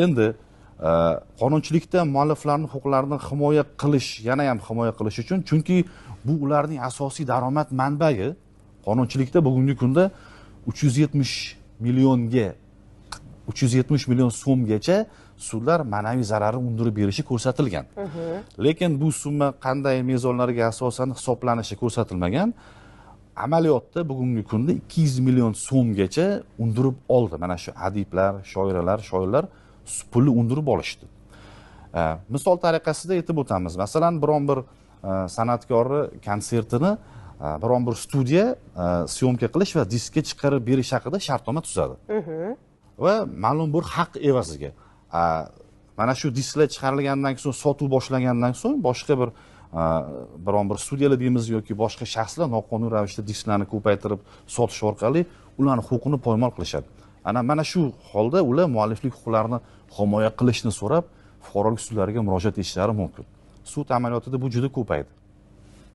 Endi qonunchilikda mualliflarning huquqlarini himoya qilish, yana ham himoya qilish uchun, chunki bu ularning asosiy daromad manbai. Qonunchilikda bugungi kunda 370 million so'mgacha sudlar ma'naviy zararni undirib berishi ko'rsatilgan. Lekin bu summa qanday mezonlarga asosan hisoblanishi ko'rsatilmagan. Amaliyotda bugungi kunda 200 million so'mgacha undirib oldi. Mana shu adiblar, shoirlar pulni undirib olishdi. Misol tariqasida aytib o'tamiz. Masalan, biron bir san'atkorni konsertini biron bir studiya syomka qilish va diskka chiqarib berish haqida shartnoma tuzadi. Va ma'lum bir haq evaziga. Mana shu disklar chiqarilgandan so'ng, sotuv boshlangandan so'ng boshqa biron bir studiyalar deymiz yoki boshqa shaxslar noqonuniy ravishda disklarni ko'paytirib sotish orqali ularning huquqini poymol qilishadi. Mana shu holda ular mualliflik huquqlarini himoya qilishni so'rab, fuqarolik sudlariga murojaat etishlari mumkin. Sud amaliyotida bu juda ko'paydi.